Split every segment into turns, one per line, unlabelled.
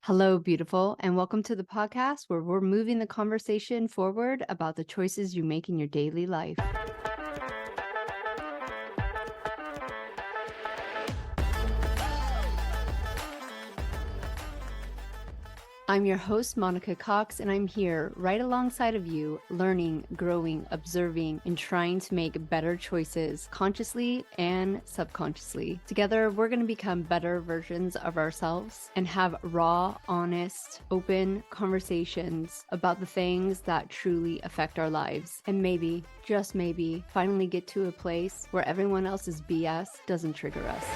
Hello, beautiful, and welcome to the podcast where we're moving the conversation forward about the choices you make in your daily life. I'm your host, Monica Cox, and I'm here right alongside of you, learning, growing, observing, and trying to make better choices consciously and subconsciously. Together, we're going to become better versions of ourselves and have raw, honest, open conversations about the things that truly affect our lives. And maybe, just maybe, finally get to a place where everyone else's BS doesn't trigger us.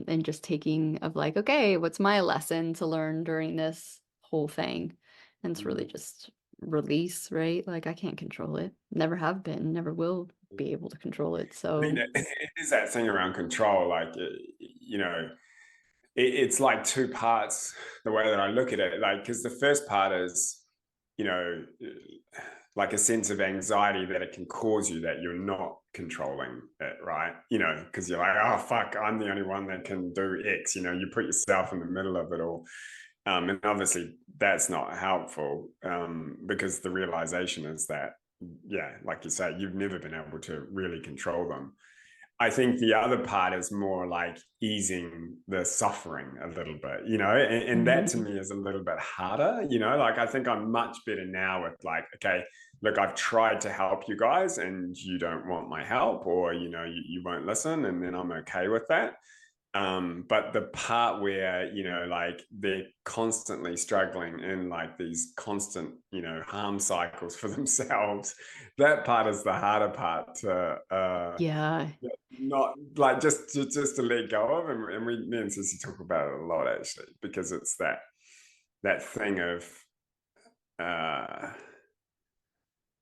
And just taking of like, okay, what's my lesson to learn during this whole thing? And it's really just release, right? Like I can't control it. Never have been, never will be able to control it.
I
So
mean, it is that thing around control. It's like two parts, the way that I look at it. Like, because the first part is, you know, like a sense of anxiety that it can cause you that you're not controlling it, right? Because you're like, oh, fuck, I'm the only one that can do X. You put yourself in the middle of it all. And obviously, that's not helpful because the realization is that, yeah, like you say, you've never been able to really control them. I think the other part is more like easing the suffering a little bit, and that to me is a little bit harder, like I think I'm much better now with like, okay, look, I've tried to help you guys and you don't want my help or, you won't listen and then I'm okay with that. But the part where, like they're constantly struggling in like these constant, harm cycles for themselves, that part is the harder part to
yeah,
not like just to let go of. And me and Sissy talk about it a lot actually, because it's that thing of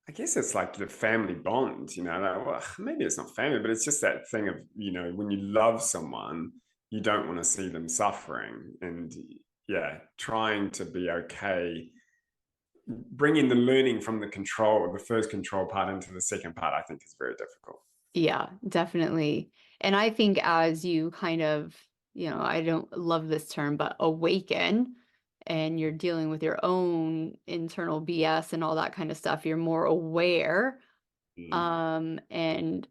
I guess it's like the family bond, like, well, maybe it's not family, but it's just that thing of, when you love someone, you don't want to see them suffering. And yeah, trying to be okay, bringing the learning from the first control part into the second part, I think is very difficult.
yeah, definitely. And I think as you kind of, I don't love this term, but awaken and you're dealing with your own internal BS and all that kind of stuff, you're more aware.
Mm,
And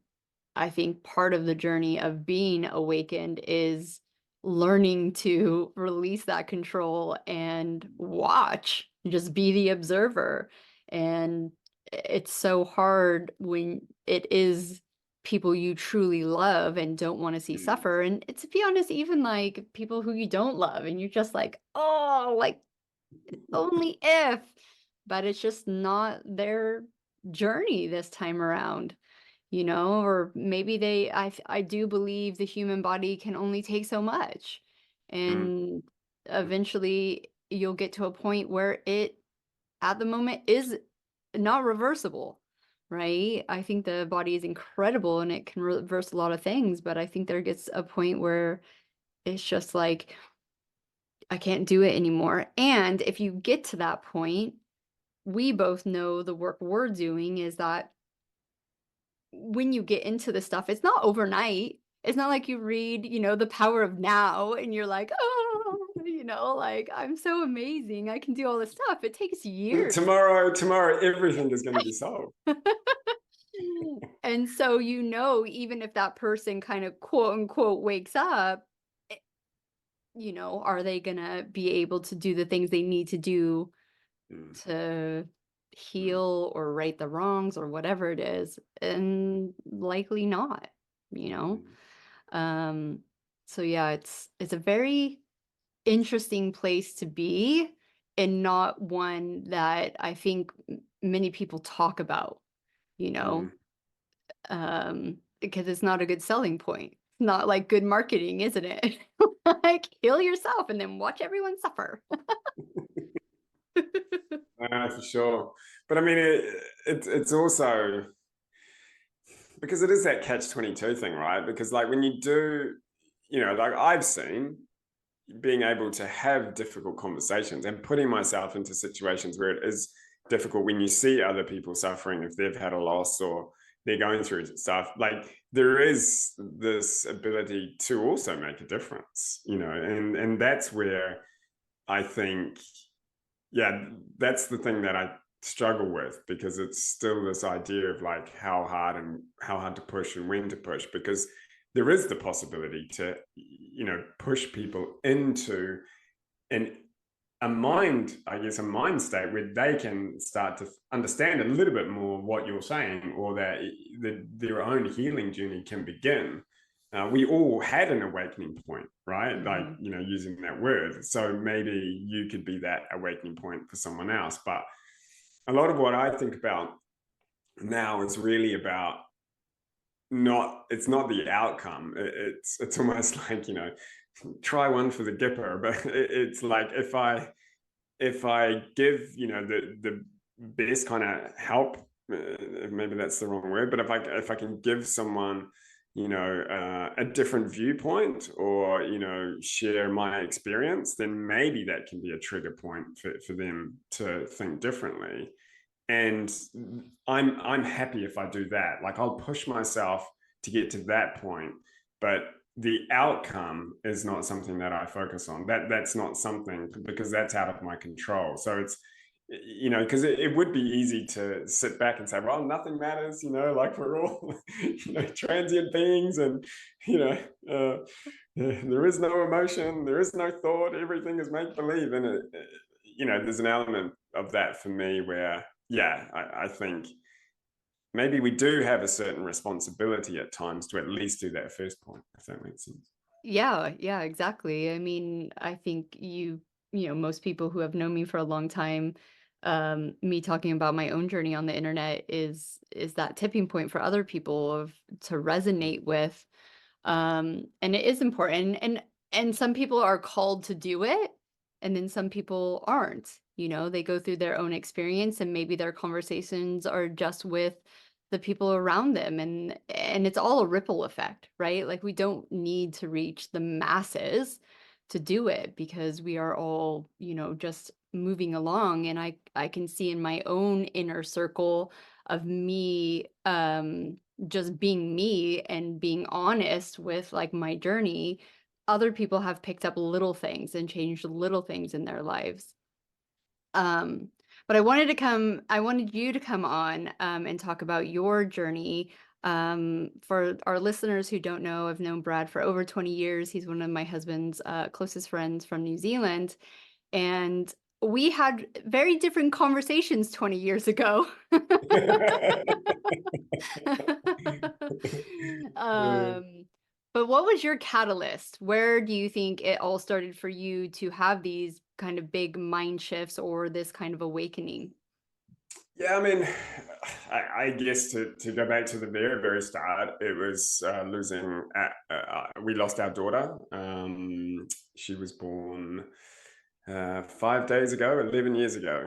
I think part of the journey of being awakened is learning to release that control and watch, just be the observer. And it's so hard when it is people you truly love and don't want to see
mm,
suffer. And to be honest, even like people who you don't love, and you're just like, oh, like only if, but it's just not their journey this time around, or maybe I do believe the human body can only take so much.
mm,
And eventually you'll get to a point where it at the moment is not reversible, right? I think the body is incredible and it can reverse a lot of things, but I think there gets a point where it's just like I can't do it anymore. And if you get to that point, we both know the work we're doing is that when you get into this stuff, it's not overnight. It's not like you read, The Power of Now and you're like, "Oh, like, I'm so amazing. I can do all this stuff." It takes
mm.
years.
Tomorrow, everything is going to be solved.
And so, even if that person kind of quote unquote wakes up, eh, are they gonna be able to do the things they need to do
Mm,
to
mm,
heal or right the wrongs or whatever it is? And likely not, you know?
mm,
Um, so yeah, it's a very interesting place to be and not one that I think many people talk about, you know,
mm.
because it's not a good selling point. It's not like good marketing, isn't it? Like heal yourself and then watch everyone suffer.
For sure. But I mean, it's also because it is that catch-22 thing, right? Because like when you do, like I've seen being able to have difficult conversations and putting myself into situations where it is difficult when you see other people suffering if they've had a loss or they're going through stuff. Like there is this ability to also make a difference, and that's where I think, yeah, that's the thing that I struggle with, because it's still this idea of like how hard to push and when to push, because there is the possibility to push people into an a mind state where they can start to understand a little bit more what you're saying, or that their own healing journey can begin. We all had an awakening point, right? Like,
Mhm.
using that word. So maybe you could be that awakening point for someone else. But a lot of what I think about now is really about it's not the outcome. It's almost like, try one for the Gipper, but it's like if I give the best kind of help, maybe that's the wrong word, but if I can give someone a different viewpoint, or share my experience, then maybe that can be a trigger point for them to think differently. And I'm happy if I do that. Like, I'll push myself to get to that point, but the outcome is not something that I focus on. That's not something, because that's out of my control. So it's, because it would be easy to sit back and say, well, nothing matters, like we're all transient beings, and you know there is no emotion, there is no thought, everything is make believe. And there's an element of that for me where, yeah, I think maybe we do have a certain responsibility at times to at least do that first point, if that makes sense.
Yeah, yeah, exactly. I mean, I think most people who have known me for a long time, me talking about my own journey on the internet is that tipping point for other people of to resonate with. And it is important. And some people are called to do it, and then some people aren't. They go through their own experience, and maybe their conversations are just with the people around them, and it's all a ripple effect, right? Like, we don't need to reach the masses to do it, because we are all, just moving along. And I can see in my own inner circle of me, just being me and being honest with like my journey, other people have picked up little things and changed little things in their lives. Um, but I wanted you to come on, and talk about your journey. For our listeners who don't know, I've known Brad for over 20 years. He's one of my husband's closest friends from New Zealand. And we had very different conversations 20 years ago. Um, but what was your catalyst? Where do you think it all started for you to have these kind of big mind shifts or this kind of awakening?
Yeah, I mean, I guess to go back to the very, very start, it was losing. We lost our daughter. She was born 5 days ago, 11 years ago.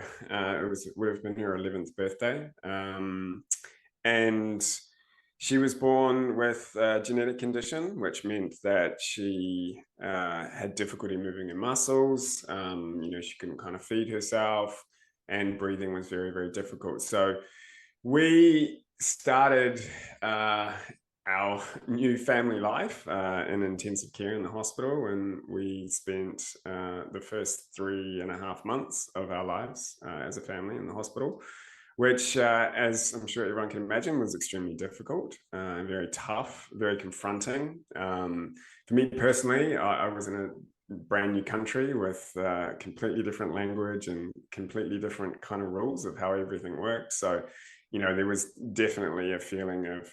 Would have been her 11th birthday, and she was born with a genetic condition, which meant that she had difficulty moving her muscles. She couldn't kind of feed herself, and breathing was very, very difficult. So we started our new family life in intensive care in the hospital, and we spent the first 3.5 months of our lives as a family in the hospital, which, as I'm sure everyone can imagine, was extremely difficult and very tough, very confronting. For me personally, I was in a brand new country with completely different language and completely different kind of rules of how everything worked. So, there was definitely a feeling of,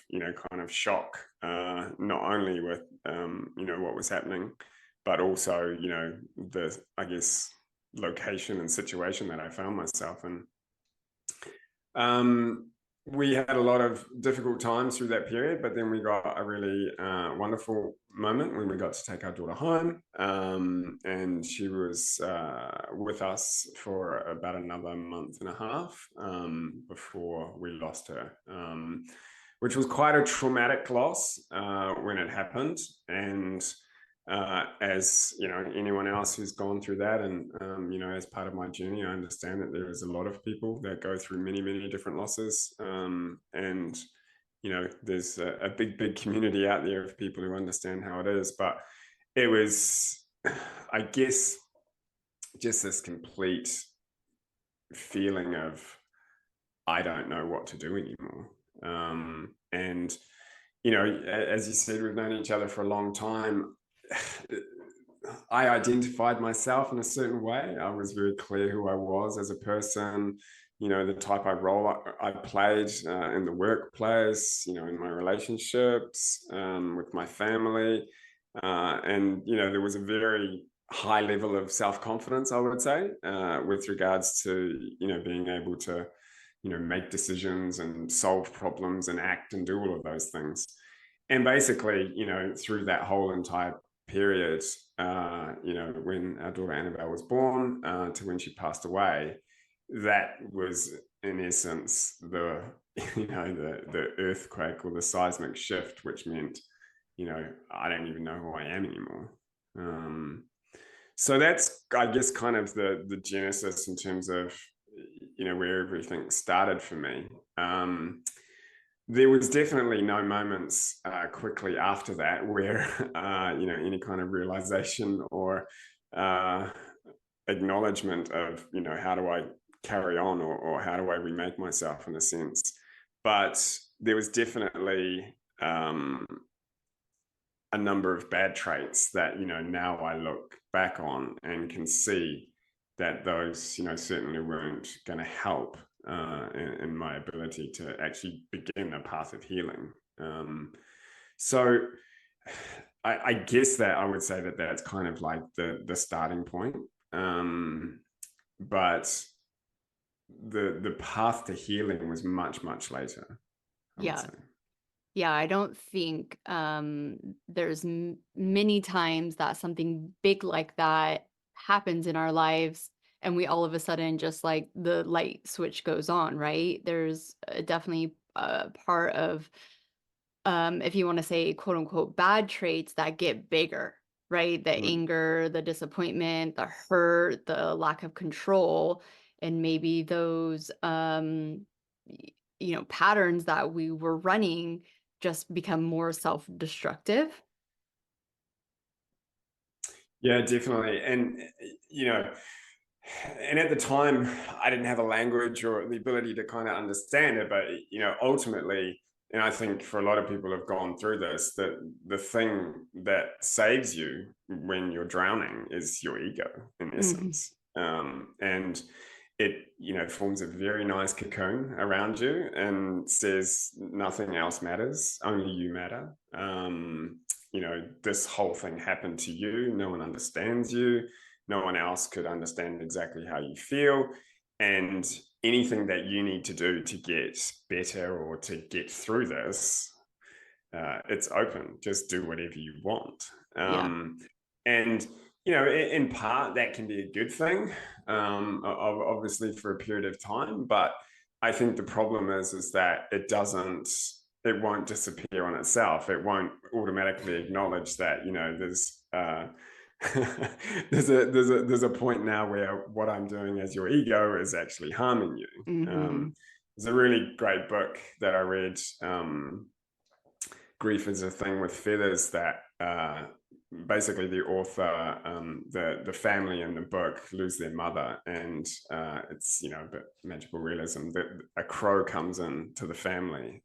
kind of shock, not only with, what was happening, but also, the, I guess, location and situation that I found myself in. Um, we had a lot of difficult times through that period, but then we got a really wonderful moment when we got to take our daughter home. And she was with us for about another month and a half before we lost her, which was quite a traumatic loss when it happened. And as anyone else who's gone through that, and as part of my journey, I understand that there is a lot of people that go through many, many different losses, and there's a big community out there of people who understand how it is. But it was, I guess, just this complete feeling of I don't know what to do anymore. And as you said, we've known each other for a long time. I identified myself in a certain way. I was very clear who I was as a person, the type of role I played in the workplace, in my relationships, with my family. And, there was a very high level of self-confidence, I would say, with regards to, being able to, make decisions and solve problems and act and do all of those things. And basically, through that whole entire period, when our daughter Annabelle was born to when she passed away, that was in essence the the earthquake or the seismic shift, which meant I don't even know who I am anymore. So that's, I guess, kind of the genesis in terms of where everything started for me. There was definitely no moments quickly after that where any kind of realization or acknowledgement of how do I carry on, or how do I remake myself, in a sense. But there was definitely a number of bad traits that now I look back on and can see that those certainly weren't going to help in my ability to actually begin a path of healing. So I guess that I would say that that's kind of like the starting point. But the path to healing was much later, I would
Yeah.
say.
Yeah, I don't think there's many times that something big like that happens in our lives and we all of a sudden just like the light switch goes on, right? There's definitely a part of, if you want to say quote unquote bad traits that get bigger, right? The
Mm.
anger, the disappointment, the hurt, the lack of control, and maybe those patterns that we were running just become more self-destructive.
Yeah, definitely. And, and at the time, I didn't have a language or the ability to kind of understand it. But, ultimately, and I think for a lot of people who've gone through this, that the thing that saves you when you're drowning is your ego, in
Mhm.
essence. And it, forms a very nice cocoon around you and says nothing else matters, only you matter. This whole thing happened to you. No one understands you. No one else could understand exactly how you feel. And anything that you need to do to get better or to get through this, it's open. Just do whatever you want.
Yeah.
And, in part, that can be a good thing, obviously, for a period of time. But I think the problem is that it won't disappear on itself. It won't automatically acknowledge that there's there's a point now where what I'm doing as your ego is actually harming you.
Mhm.
There's a really great book that I read, Grief is a Thing with Feathers, that basically the author, the family in the book lose their mother, and it's a bit magical realism that a crow comes in to the family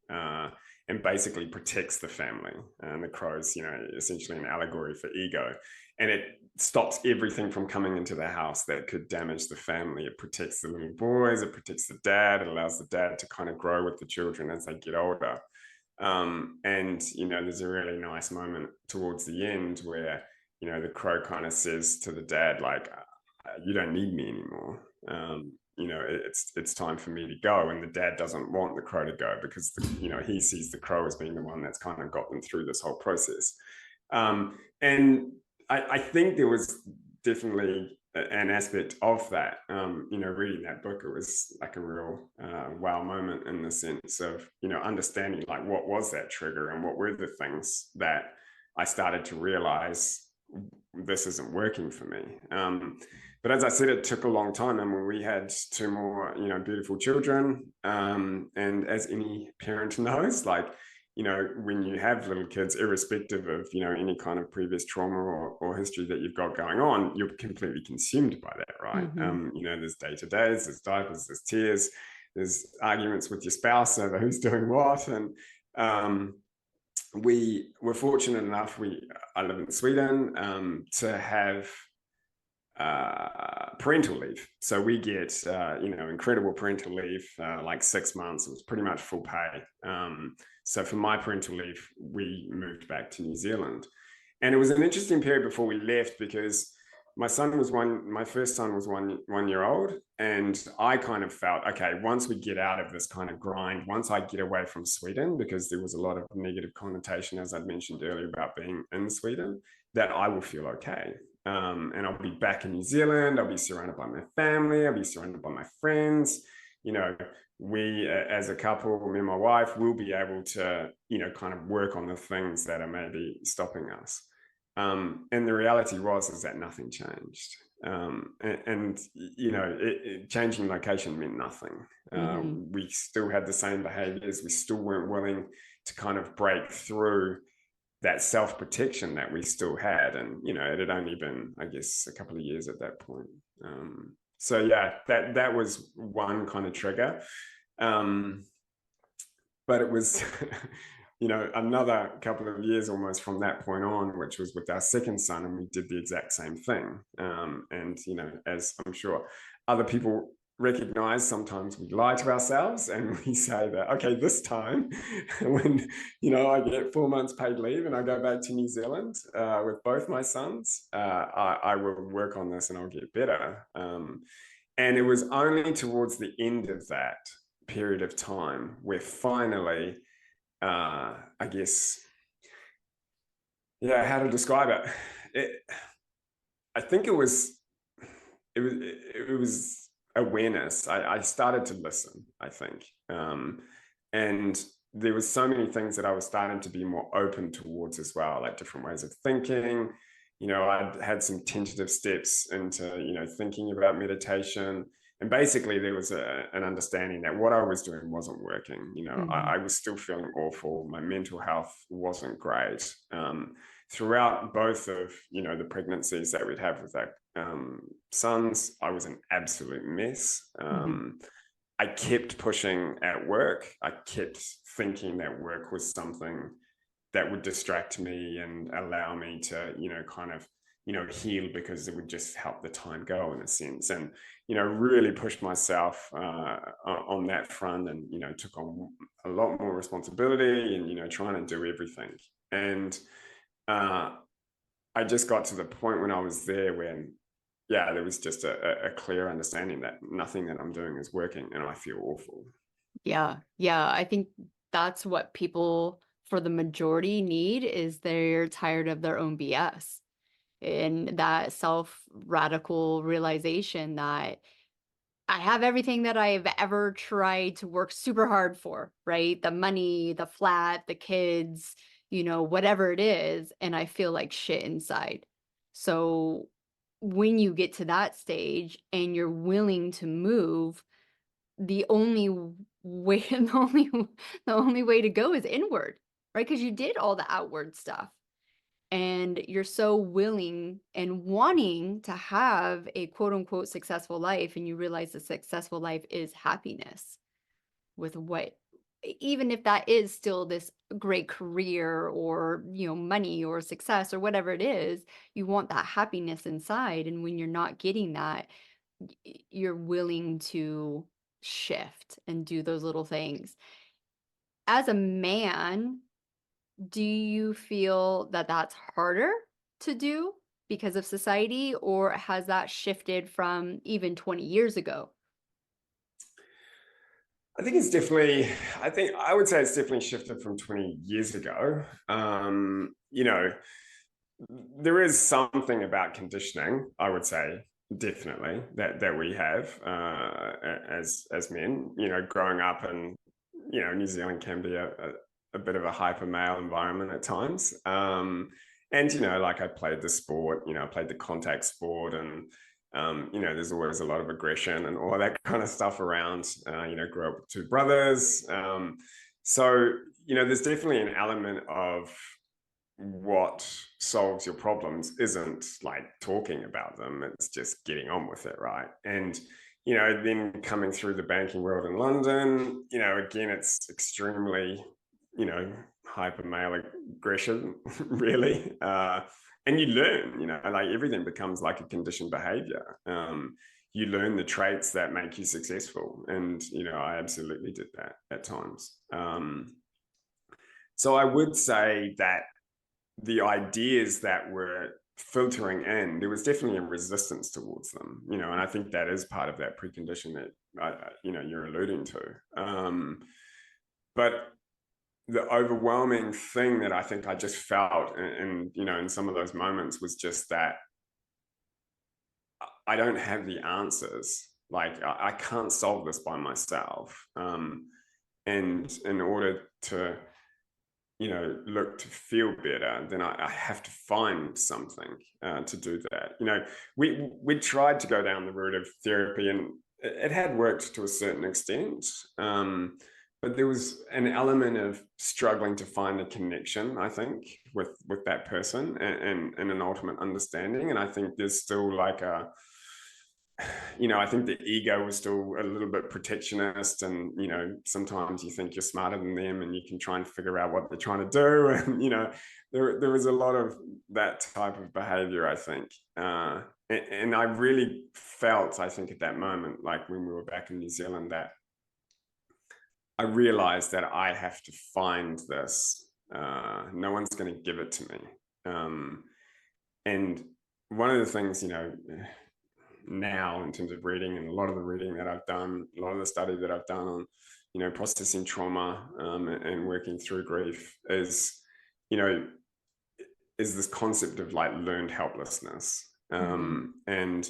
and basically protects the family, and the crow is essentially an allegory for ego, and it stops everything from coming into the house that could damage the family. It protects the little boys, it protects the dad, it allows the dad to kind of grow with the children as they get older. And there's a really nice moment towards the end where the crow kind of says to the dad, like, you don't need me anymore. It's time for me to go. And the dad doesn't want the crow to go because he sees the crow as being the one that's kind of got them through this whole process. And I think there was definitely an aspect of that. Reading that book, it was like a real wow moment, in the sense of understanding like what was that trigger and what were the things that I started to realize this isn't working for me. But as I said, it took a long time. And when we had two more, beautiful children, and as any parent knows, like, when you have little kids, irrespective of, any kind of previous trauma or history that you've got going on, you're completely consumed by that, right?
Hmm.
There's day-to-days, there's diapers, there's tears, there's arguments with your spouse over who's doing what. And we were fortunate enough, I live in Sweden, to have parental leave. So we get, incredible parental leave, like 6 months. It was pretty much full pay. So for my parental leave, we moved back to New Zealand. And it was an interesting period before we left because my first son was 1 year old. And I kind of felt, okay, once we get out of this kind of grind, once I get away from Sweden, because there was a lot of negative connotation, as I'd mentioned earlier, about being in Sweden, that I will feel okay. And I'll be back in New Zealand. I'll be surrounded by my family. I'll be surrounded by my friends. We, as a couple, me and my wife, will be able to, kind of work on the things that are maybe stopping us. And the reality is that nothing changed. Changing location meant nothing.
Hmm.
We still had the same behaviors. We still weren't willing to kind of break through that self-protection that we still had. And, it had only been, I guess, a couple of years at that point. So yeah, that was one kind of trigger. But it was, another couple of years almost from that point on, which was with our second son, and we did the exact same thing. And, as I'm sure other people recognize, sometimes we lie to ourselves and we say that, okay, this time when, I get 4 months paid leave and I go back to New Zealand with both my sons, I will work on this and I'll get better. And it was only towards the end of that period of time where finally, I guess, yeah, how to describe it. I think it was awareness. I started to listen, I think. And there was so many things that I was starting to be more open towards as well, like different ways of thinking. I'd had some tentative steps into, thinking about meditation. And basically there was an understanding that what I was doing wasn't working. I
Hmm.
was still feeling awful. My mental health wasn't great. Throughout both of, the pregnancies that we'd have with our sons, I was an absolute mess.
Hmm.
I kept pushing at work. I kept thinking that work was something that would distract me and allow me to, kind of, heal, because it would just help the time go in a sense. And, really pushed myself on that front, and, took on a lot more responsibility and, trying to do everything. And I just got to the point when I was there when, yeah, there was just a clear understanding that nothing that I'm doing is working and I feel awful.
Yeah. Yeah. I think that's what people for the majority need is they're tired of their own BS. And that self radical realization that I have everything that I've ever tried to work super hard for, right? The money, the flat, the kids, whatever it is. And I feel like shit inside. So when you get to that stage and you're willing to move, the only way, the only way to go is inward, right? Because you did all the outward stuff and you're so willing and wanting to have a quote unquote successful life, and you realize the successful life is happiness with what, even if that is still this great career or money or success or whatever it is, you want that happiness inside. And when you're not getting that, you're willing to shift and do those little things. As a man, do you feel that that's harder to do because of society, or has that shifted from even 20 years ago?
I think I would say it's definitely shifted from 20 years ago. There is something about conditioning, I would say, definitely that we have as men. Growing up in New Zealand can be a bit of a hyper male environment at times. And, like I played the sport, I played the contact sport, and, there's always a lot of aggression and all that kind of stuff around. Grew up with two brothers. So, there's definitely an element of what solves your problems isn't like talking about them, it's just getting on with it, right? And then coming through the banking world in London, again, it's extremely, hyper male aggression, really. And you learn, like everything becomes like a conditioned behavior. You learn the traits that make you successful, and I absolutely did that at times. So I would say that the ideas that were filtering in, there was definitely a resistance towards them, and I think that is part of that precondition that you're alluding to. But the overwhelming thing that I think I just felt, in some of those moments, was just that I don't have the answers. Like I can't solve this by myself, and in order to look to feel better, then I have to find something to do that. We tried to go down the route of therapy, and it had worked to a certain extent, but there was an element of struggling to find a connection, I think, with that person, and an ultimate understanding. And I think there's still like I think the ego was still a little bit protectionist, and sometimes you think you're smarter than them, and you can try and figure out what they're trying to do, and there was a lot of that type of behavior, I think, and I really felt, I think, at that moment, like when we were back in New Zealand, that I realized that I have to find this. No one's going to give it to me, and one of the things, now in terms of reading, and a lot of the reading that I've done, a lot of the study that I've done on, processing trauma, and working through grief you know, is this concept of like learned helplessness.
Hmm.
And,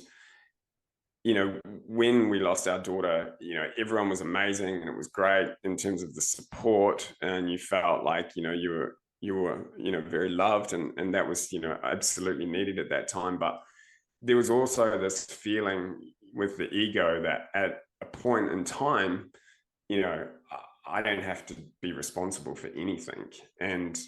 when we lost our daughter, everyone was amazing and it was great in terms of the support, and you felt like, you were, very loved, and that was, absolutely needed at that time. But there was also this feeling with the ego that at a point in time, you know, I don't have to be responsible for anything. And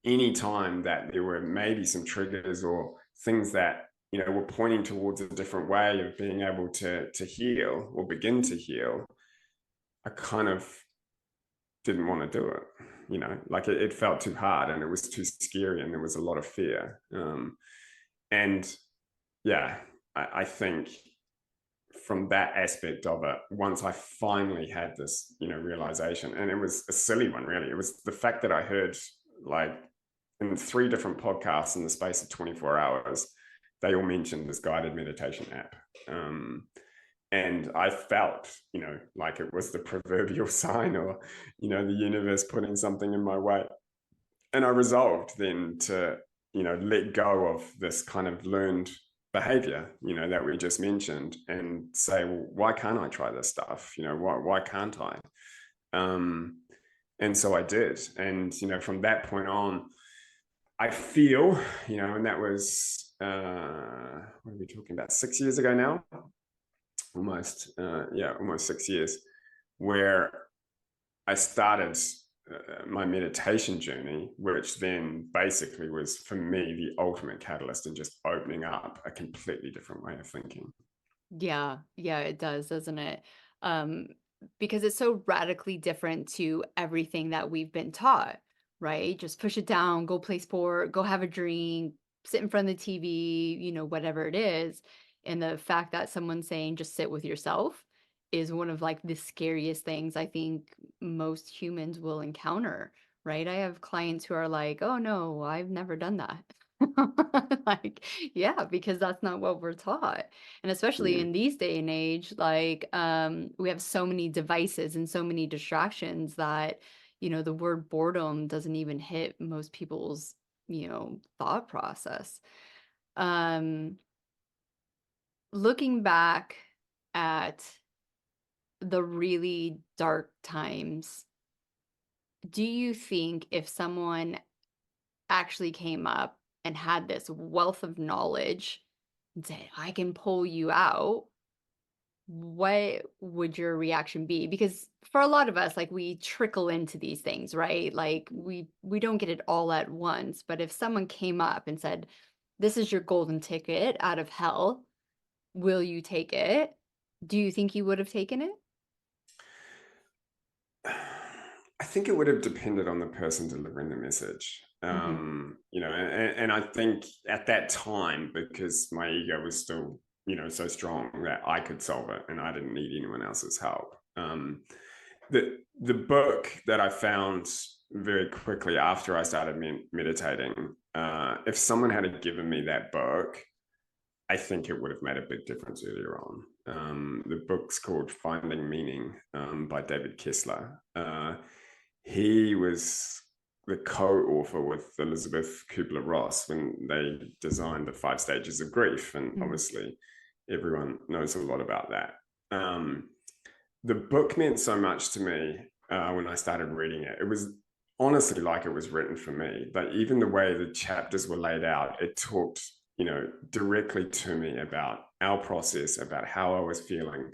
any time that there were maybe some triggers or things that, were pointing towards a different way of being able to heal or begin to heal, I kind of didn't want to do it. Like it felt too hard and it was too scary and there was a lot of fear. And yeah, I think from that aspect of it, once I finally had this, realization, and it was a silly one, really. It was the fact that I heard, like, in 3 different podcasts in the space of 24 hours, they all mentioned this guided meditation app. And I felt, like it was the proverbial sign, or, the universe putting something in my way. And I resolved then to, let go of this kind of learned behavior, that we just mentioned, and say, well, why can't I try this stuff? Why can't I? And so I did. And, from that point on, I feel, and that was, what are we talking about? 6 years ago now, almost, almost 6 years, where I started my meditation journey, which then basically was for me the ultimate catalyst in just opening up a completely different way of thinking.
Yeah, yeah, it does, doesn't it? Um, because it's so radically different to everything that we've been taught, right? Just push it down, go play sport, go have a drink, sit in front of the TV, whatever it is. And the fact that someone's saying just sit with yourself is one of like the scariest things I think most humans will encounter, right? I have clients who are like, "Oh no, I've never done that." Like, yeah, because that's not what we're taught. And especially
Yeah.
in these day and age, like, we have so many devices and so many distractions that, the word boredom doesn't even hit most people's, thought process. Um, Looking back at the really dark times, do you think if someone actually came up and had this wealth of knowledge and said, I can pull you out, what would your reaction be? Because for a lot of us, like we trickle into these things, right? Like we don't get it all at once. But if someone came up and said, "This is your golden ticket out of hell. Will you take it?" Do you think you would have taken it?
I think it would have depended on the person delivering the message.
Hmm.
And I think at that time, because my ego was still, so strong that I could solve it and I didn't need anyone else's help. The book that I found very quickly after I started meditating, if someone had given me that book, I think it would have made a big difference earlier on. The book's called Finding Meaning by David Kessler. He was the co-author with Elizabeth Kubler-Ross when they designed the 5 stages of grief, and
Hmm.
obviously everyone knows a lot about that. Um, the book meant so much to me when I started reading it. It was honestly like it was written for me. But even the way the chapters were laid out, it talked, directly to me about our process, about how I was feeling,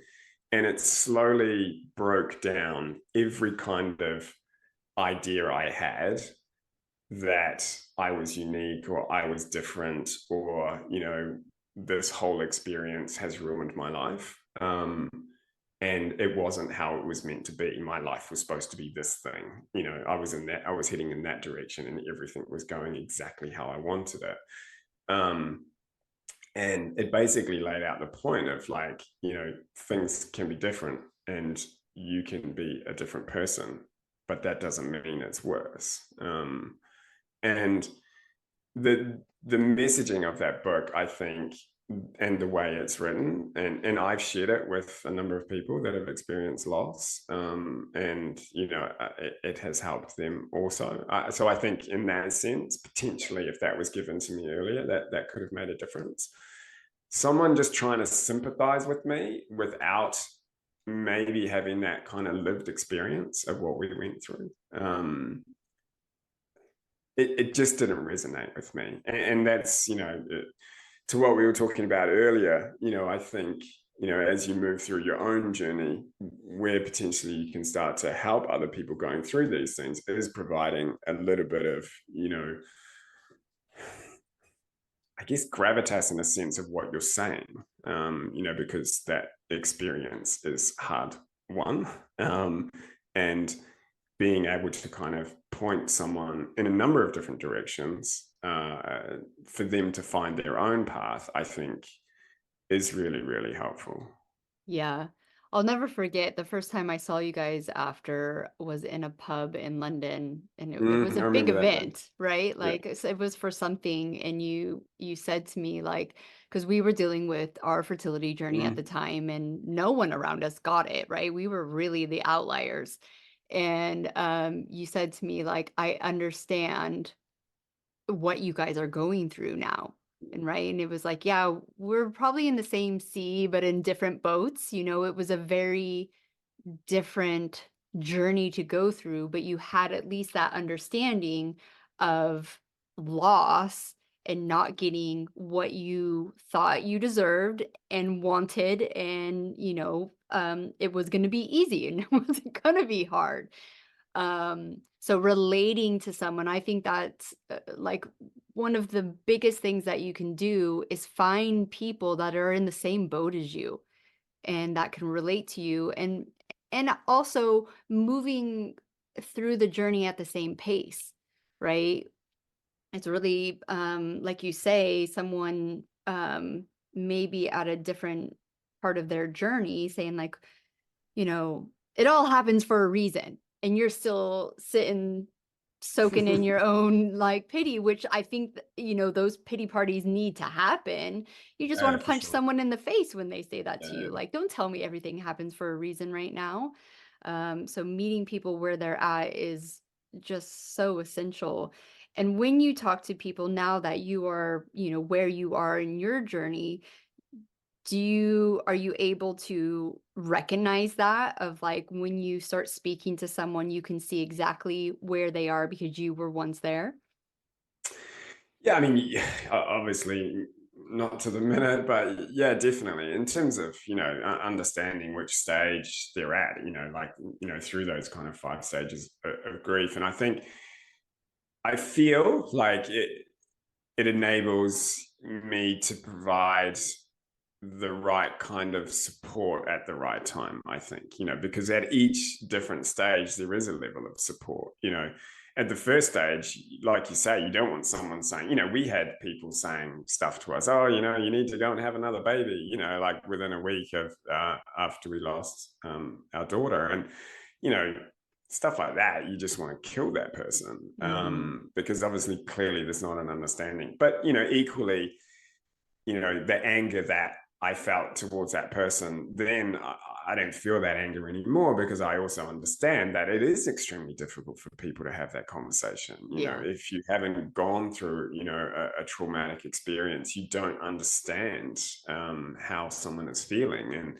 and it slowly broke down every kind of idea I had that I was unique or I was different or, this whole experience has ruined my life. And it wasn't how it was meant to be. My life was supposed to be this thing. I was heading in that direction and everything was going exactly how I wanted it. Um, and it basically laid out the point of like, things can be different and you can be a different person, but that doesn't mean it's worse. And the messaging of that book, I think, and the way it's written, and I've shared it with a number of people that have experienced loss, and it has helped them also. So I think in that sense, potentially, if that was given to me earlier, that could have made a difference. Someone just trying to sympathize with me without maybe having that kind of lived experience of what we went through. It just didn't resonate with me. And that's, to what we were talking about earlier, I think, as you move through your own journey, where potentially you can start to help other people going through these things is providing a little bit of, I guess, gravitas in a sense of what you're saying, because that experience is hard one. And being able to kind of point someone in a number of different directions for them to find their own path, I think is really, really helpful.
Yeah. I'll never forget the first time I saw you guys after was in a pub in London, and it was a
I
big
remember that day.
event, right?
Yeah.
Like it was for something, and you said to me like, because we were dealing with our fertility journey at the
Mm.
time, and no one around us got it, right? We were really the outliers. And you said to me like, I understand what you guys are going through now. And right. And it was like, yeah, we're probably in the same sea, but in different boats. It was a very different journey to go through, but you had at least that understanding of loss and not getting what you thought you deserved and wanted. And, it was going to be easy and it wasn't going to be hard. So relating to someone, I think that's like one of the biggest things that you can do is find people that are in the same boat as you and that can relate to you, and also moving through the journey at the same pace, right? It's really like you say, someone maybe at a different part of their journey saying like, it all happens for a reason. And you're still sitting soaking in your own like pity, which I think, those pity parties need to happen. You just want to
For
punch
sure.
someone in the face when they say that to you.
Yeah.
Like, don't tell me everything happens for a reason right now. So meeting people where they're at is just so essential. And when you talk to people now that you are, where you are in your journey, are you able to recognize that of like when you start speaking to someone, you can see exactly where they are because you were once there?
Yeah, I mean, obviously not to the minute, but yeah, definitely. In terms of, understanding which stage they're at, like, through those kind of 5 stages of grief. And I feel like it enables me to provide the right kind of support at the right time, I think, because at each different stage there is a level of support. At the first stage, like you say, you don't want someone saying, we had people saying stuff to us, oh, you need to go and have another baby, like within a week of after we lost our daughter. And you know stuff like that, you just want to kill that person,
Hmm.
because obviously clearly there's not an understanding. But equally, the anger that I felt towards that person, then I don't feel that anger anymore, because I also understand that it is extremely difficult for people to have that conversation.
Yeah.
If you haven't gone through, a traumatic experience, you don't understand how someone is feeling. And,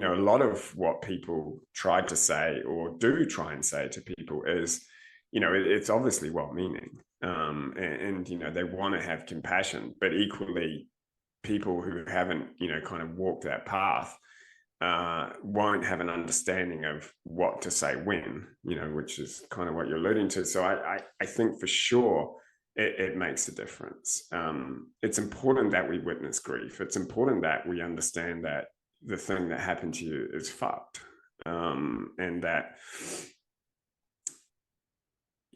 a lot of what people try to say or do try and say to people is, it's obviously well meaning. And they want to have compassion, but equally, people who haven't, kind of walked that path won't have an understanding of what to say when, which is kind of what you're alluding to. So I think for sure it makes a difference. It's important that we witness grief. It's important that we understand that the thing that happened to you is fucked. And that,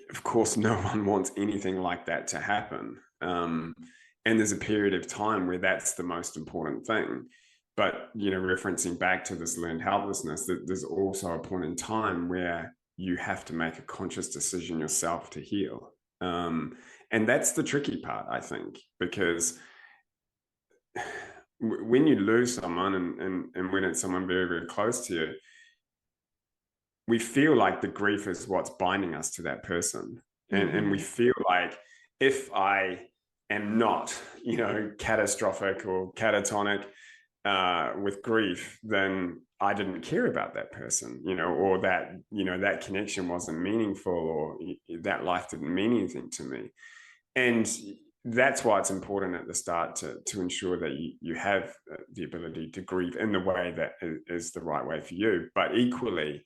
of course, no one wants anything like that to happen. And there's a period of time where that's the most important thing. But, referencing back to this learned helplessness, that there's also a point in time where you have to make a conscious decision yourself to heal. And that's the tricky part, I think, because when you lose someone, and when it's someone very, very close to you, we feel like the grief is what's binding us to that person. And we
Hmm.
feel like, if I am not, catastrophic or catatonic with grief, then I didn't care about that person, or that, that connection wasn't meaningful, or that life didn't mean anything to me. And that's why it's important at the start to ensure that you have the ability to grieve in the way that is the right way for you. But equally,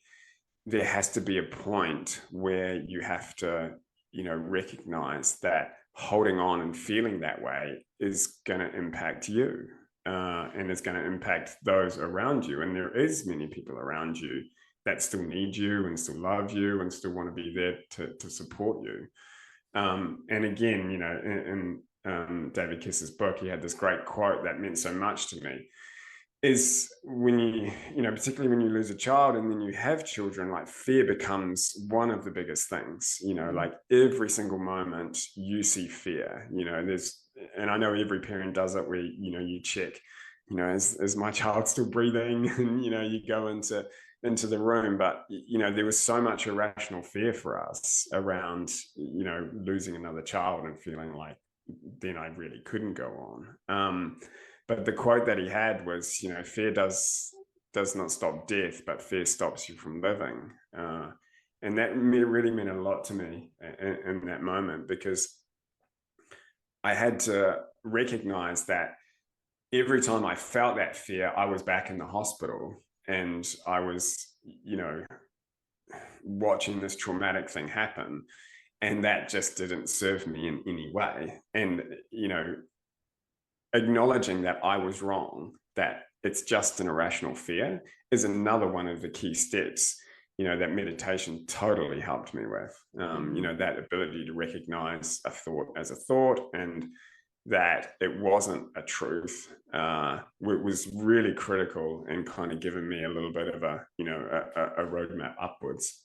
there has to be a point where you have to, recognize that holding on and feeling that way is going to impact you, and it's going to impact those around you. And there is many people around you that still need you and still love you and still want to be there to support you. And again, in David Kiss's book, he had this great quote that meant so much to me, is when particularly when you lose a child and then you have children, like, fear becomes one of the biggest things. Like, every single moment you see fear. And I know every parent does it, where you check, is my child still breathing? And you go into the room. But there was so much irrational fear for us around losing another child, and feeling like then I really couldn't go on. But the quote that he had was, fear does not stop death, but fear stops you from living. And that really meant a lot to me in that moment, because I had to recognize that every time I felt that fear, I was back in the hospital, and I was, watching this traumatic thing happen. And that just didn't serve me in any way. And, acknowledging that I was wrong, that it's just an irrational fear, is another one of the key steps, that meditation totally helped me with.
Hmm.
That ability to recognize a thought as a thought, and that it wasn't a truth, was really critical, and kind of given me a little bit of a roadmap upwards.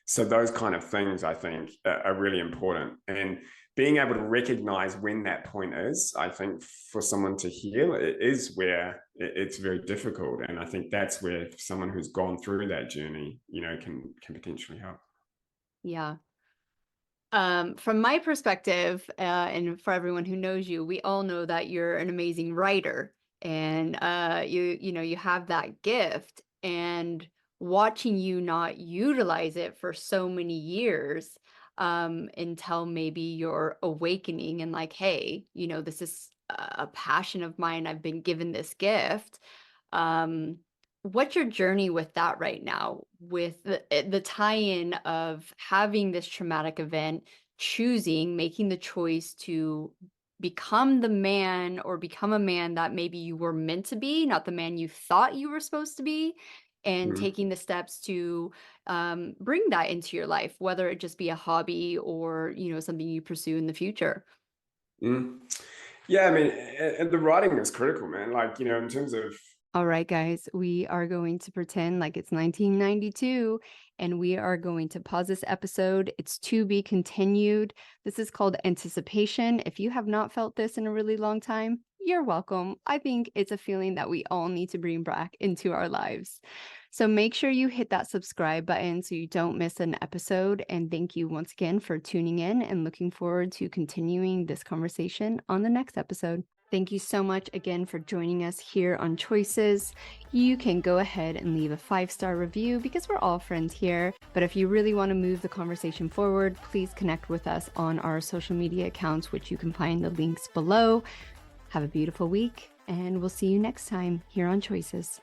So those kind of things, I think, are really important. And being able to recognize when that point is, I think, for someone to heal, it is where it's very difficult. And I think that's where someone who's gone through that journey, can potentially help.
Yeah. From my perspective, and for everyone who knows you, we all know that you're an amazing writer, and you have that gift. And watching you not utilize it for so many years, until maybe you're awakening and like, hey, this is a passion of mine. I've been given this gift. Um, what's your journey with that right now? With the tie-in of having this traumatic event, making the choice to become the man or become a man that maybe you were meant to be, not the man you thought you were supposed to be, and
Mm.
taking the steps to bring that into your life, whether it just be a hobby or something you pursue in the future.
Mm. Yeah, I mean, and the writing is critical, man. Like, in terms of,
All right, guys, we are going to pretend like it's 1992 and we are going to pause this episode. It's to be continued. This is called anticipation. If you have not felt this in a really long time, you're welcome. I think it's a feeling that we all need to bring back into our lives. So make sure you hit that subscribe button so you don't miss an episode. And thank you once again for tuning in and looking forward to continuing this conversation on the next episode. Thank you so much again for joining us here on Choices. You can go ahead and leave a 5-star review because we're all friends here. But if you really want to move the conversation forward, please connect with us on our social media accounts, which you can find the links below. Have a beautiful week, and we'll see you next time here on Choices.